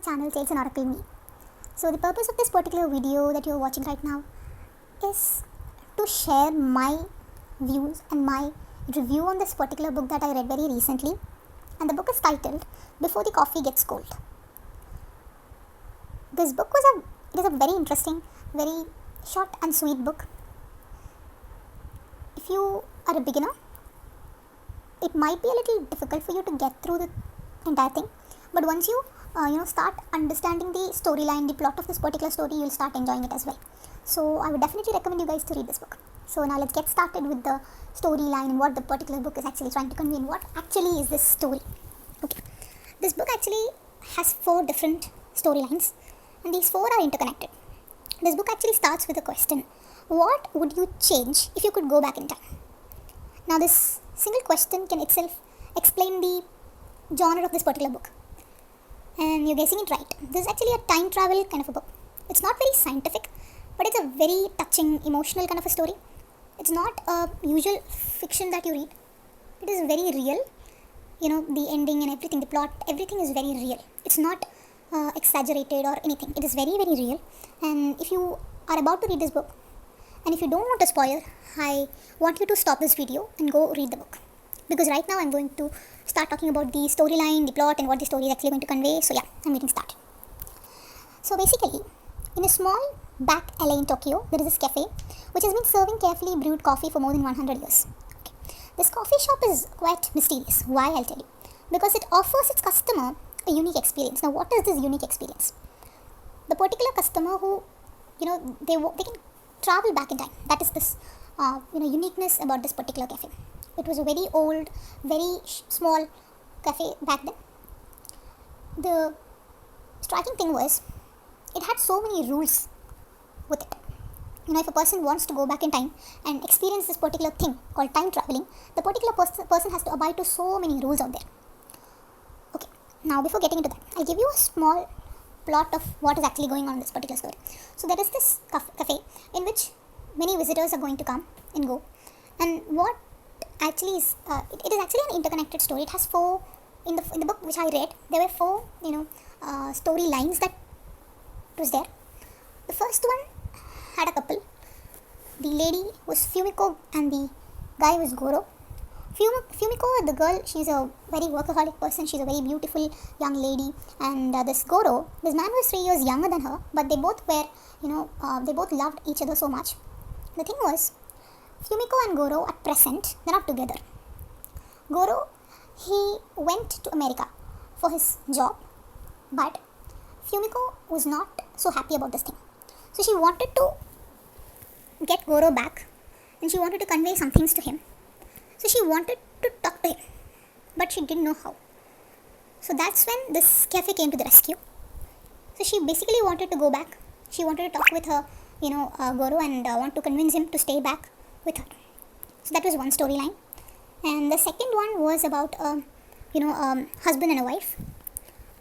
channel Tales and Oracle Me. So the purpose of this particular video that you are watching right now is to share my views and my review on this particular book that I read very recently, and the book is titled Before the Coffee Gets Cold. This book is a very interesting, very short and sweet book. If you are a beginner, it might be a little difficult for you to get through the entire thing, but once you start understanding the storyline, the plot of this particular story, you'll start enjoying it as well. So I would definitely recommend you guys to read this book. So now let's get started with the storyline and what the particular book is actually trying to convey and what actually is this story. Okay, this book actually has 4 different storylines, and these 4 are interconnected. This book actually starts with a question: what would you change if you could go back in time? Now this single question can itself explain the genre of this particular book, and you're guessing it right. This is actually a time travel kind of a book. It's not very scientific, but it's a very touching, emotional kind of a story. It's not a usual fiction that you read. It is very real. The ending and everything, the plot, everything is very real. It's not exaggerated or anything. It is very, very real. And if you are about to read this book, and if you don't want a spoiler, I want you to stop this video and go read the book. Because right now I'm going to start talking about the storyline, the plot, and what the story is actually going to convey. So yeah, I'm getting started. So basically, in a small back alley in Tokyo, there is this cafe which has been serving carefully brewed coffee for more than 100 years. Okay. This coffee shop is quite mysterious. Why, I'll tell you. Because it offers its customer a unique experience. Now, what is this unique experience? The particular customer who, they can travel back in time. That is this, uniqueness about this particular cafe. It was a very old, very small cafe back then. The striking thing was, it had so many rules with it. If a person wants to go back in time and experience this particular thing called time traveling, the particular person has to abide to so many rules out there. Okay, now before getting into that, I'll give you a small plot of what is actually going on in this particular story. So there is this cafe in which many visitors are going to come and go, and what actually is it is actually an interconnected story. It has 4 in the book which I read. There were 4 story lines that was there. The first one had a couple. The lady was Fumiko and the guy was Goro. Fumiko, the girl, she's a very workaholic person. She's a very beautiful young lady, and this Goro, this man was 3 years younger than her, but they both were, they both loved each other so much. The thing was, Fumiko and Goro at present, they're not together. Goro, he went to America for his job, but Fumiko was not so happy about this thing. So she wanted to get Goro back, and she wanted to convey some things to him. So she wanted to talk to him, but she didn't know how. So that's when this cafe came to the rescue. So she basically wanted to go back. She wanted to talk with her, Goro, and want to convince him to stay back with her. So that was one storyline. And the second one was about, husband and a wife.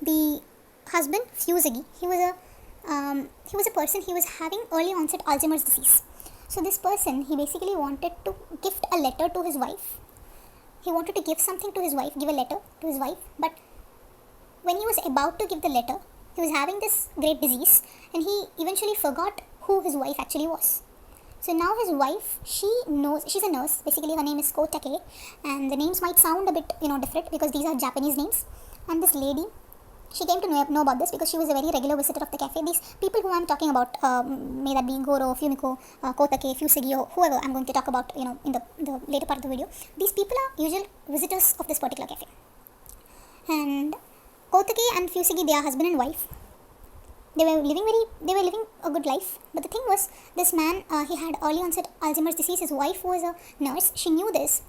The husband, Fusagi, he was a person, he was having early onset Alzheimer's disease. So this person, he basically wanted to gift a letter to his wife. He wanted to give something to his wife, give a letter to his wife, but when he was about to give the letter, he was having this great disease, and he eventually forgot who his wife actually was. So now his wife, she knows, she's a nurse, basically her name is Kotake, and the names might sound a bit, different because these are Japanese names. And this lady, she came to know about this because she was a very regular visitor of the cafe. These people who I'm talking about, may that be Goro, Fumiko, Kotake, Fusagi, or whoever I'm going to talk about, in the later part of the video. These people are usual visitors of this particular cafe. And Kotake and Fusagi, they are husband and wife. They were living a good life. But the thing was, this man, he had early onset Alzheimer's disease. His wife was a nurse. She knew this.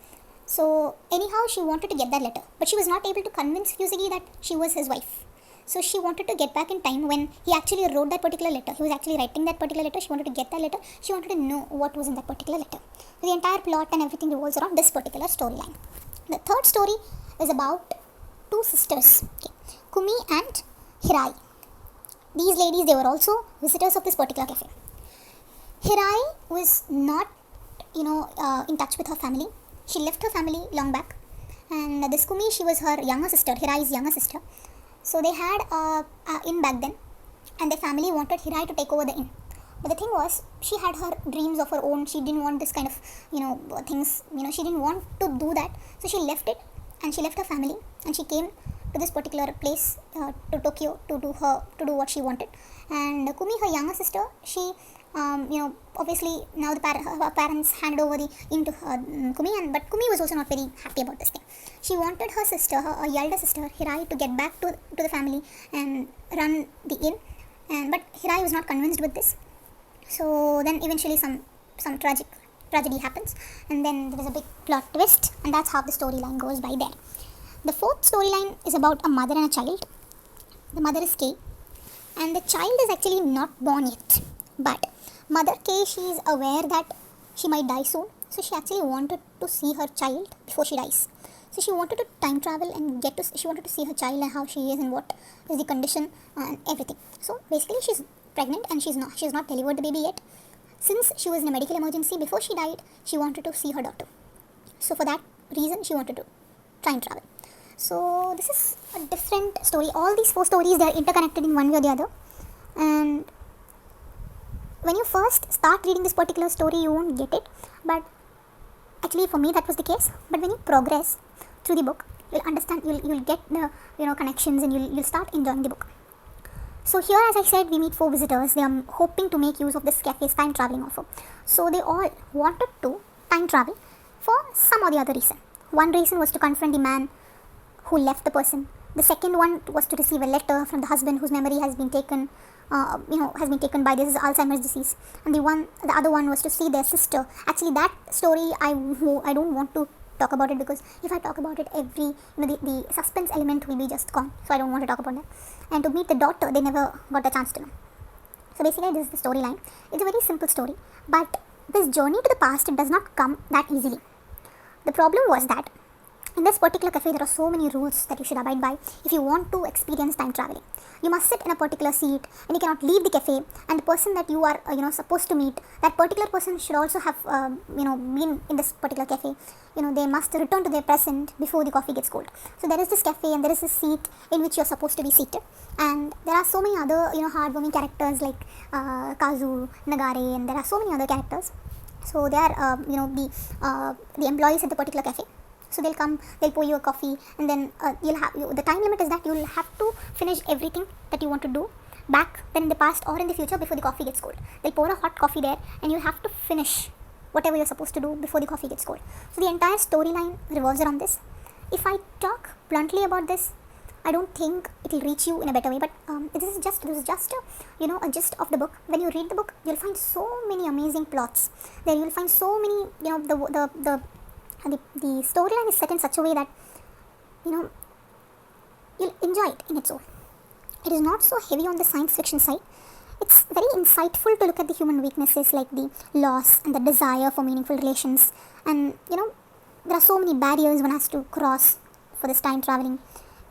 So anyhow, she wanted to get that letter, but she was not able to convince Fusagi that she was his wife. So she wanted to get back in time when he actually wrote that particular letter. He was actually writing that particular letter. She wanted to get that letter. She wanted to know what was in that particular letter. So the entire plot and everything revolves around this particular storyline. The third story is about 2 sisters, Kumi and Hirai. These ladies, they were also visitors of this particular cafe. Hirai was not, in touch with her family. She left her family long back. And this Kumi, she was her younger sister, Hirai's younger sister. So they had a inn back then, and their family wanted Hirai to take over the inn. But the thing was, she had her dreams of her own. She didn't want this kind of, things. She didn't want to do that. So she left it, and she left her family, and she came to this particular place, to Tokyo, to do what she wanted. And Kumi, her younger sister, she, obviously now her parents handed over the into her, Kumi, but Kumi was also not very happy about this thing. She wanted her sister, her elder sister Hirai, to get back to the family and run the inn, and but Hirai was not convinced with this. So then eventually some tragedy happens, and then there is a big plot twist, and that's how the storyline goes by there. The fourth storyline is about a mother and a child. The mother is Kei, and the child is actually not born yet. But Mother Kei, she is aware that she might die soon, so she actually wanted to see her child before she dies. So she wanted to time travel and she wanted to see her child and how she is and what is the condition and everything. So basically, she's pregnant and she's not delivered the baby yet. Since she was in a medical emergency before she died, she wanted to see her daughter. So for that reason, she wanted to time travel. So this is a different story. All these four stories, they are interconnected in one way or the other. And when you first start reading this particular story, you won't get it. But actually, for me, that was the case. But when you progress through the book, you'll understand. You'll get the connections, and you'll start enjoying the book. So here, as I said, we meet four visitors. They are hoping to make use of this cafe's time traveling offer. So they all wanted to time travel for some or the other reason. One reason was to confront the man who left the person. The second one was to receive a letter from the husband whose memory has been taken, by this Alzheimer's disease. And the other one was to see their sister. Actually, that story I don't want to talk about it, because if I talk about it, the suspense element will be just gone. So I don't want to talk about that. And to meet the daughter, they never got a chance to know. So basically, this is the storyline. It's a very simple story, but this journey to the past, it does not come that easily. The problem was that in this particular cafe, there are so many rules that you should abide by if you want to experience time traveling. You must sit in a particular seat, and you cannot leave the cafe. And the person that you are, supposed to meet, that particular person should also have, been in this particular cafe. They must return to their present before the coffee gets cold. So there is this cafe, and there is this seat in which you are supposed to be seated. And there are so many other, heartwarming characters like Kazu, Nagare, and there are so many other characters. So they are, the employees at the particular cafe. So they'll come, they'll pour you a coffee, and then the time limit is that you'll have to finish everything that you want to do back then in the past or in the future before the coffee gets cold. They'll pour a hot coffee there, and you'll have to finish whatever you're supposed to do before the coffee gets cold. So the entire storyline revolves around this. If I talk bluntly about this, I don't think it will reach you in a better way, but this is just a gist of the book. When you read the book, you'll find so many amazing plots. There you'll find so many, the storyline is set in such a way that you'll enjoy it in its own. It is not so heavy on the science fiction side. It's very insightful to look at the human weaknesses like the loss and the desire for meaningful relations. And there are so many barriers one has to cross for this time traveling.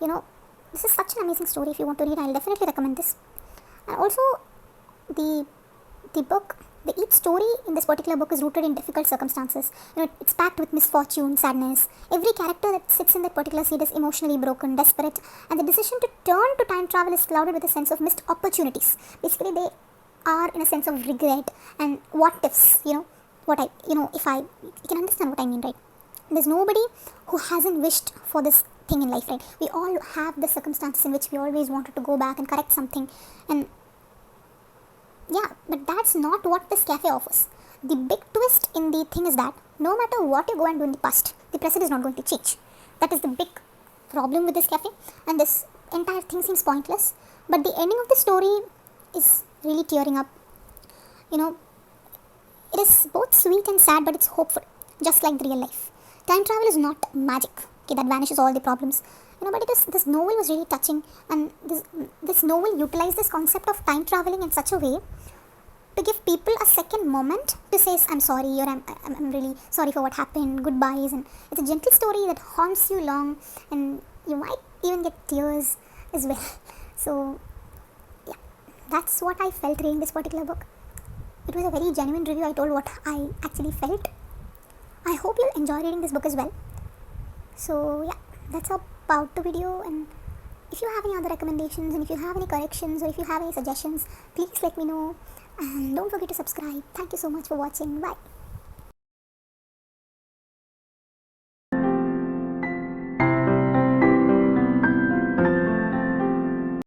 This is such an amazing story. If you want to read, I'll definitely recommend this. And also, each story in this particular book is rooted in difficult circumstances. It's packed with misfortune, sadness. Every character that sits in that particular seat is emotionally broken, desperate, and the decision to turn to time travel is clouded with a sense of missed opportunities. Basically, they are in a sense of regret and what ifs. You can understand what I mean, right? There's nobody who hasn't wished for this thing in life, right? We all have the circumstances in which we always wanted to go back and correct something, and yeah, but that's not what this cafe offers. The big twist in the thing is that no matter what you go and do in the past, the present is not going to change. That is the big problem with this cafe, and this entire thing seems pointless. But the ending of the story is really tearing up. It is both sweet and sad, but it's hopeful, just like the real life. Time travel is not magic, that vanishes all the problems. But this novel was really touching, and this novel utilized this concept of time traveling in such a way to give people a second moment to say, I'm sorry, or I'm really sorry for what happened, goodbyes. And it's a gentle story that haunts you long, and you might even get tears as well. So yeah, that's what I felt reading this particular book. It was a very genuine review. I told what I actually felt. I hope you'll enjoy reading this book as well. So yeah, that's about the video, and If you have any other recommendations, and if you have any corrections, or if you have any suggestions, please let me know, and don't forget to subscribe. Thank you so much for watching. Bye.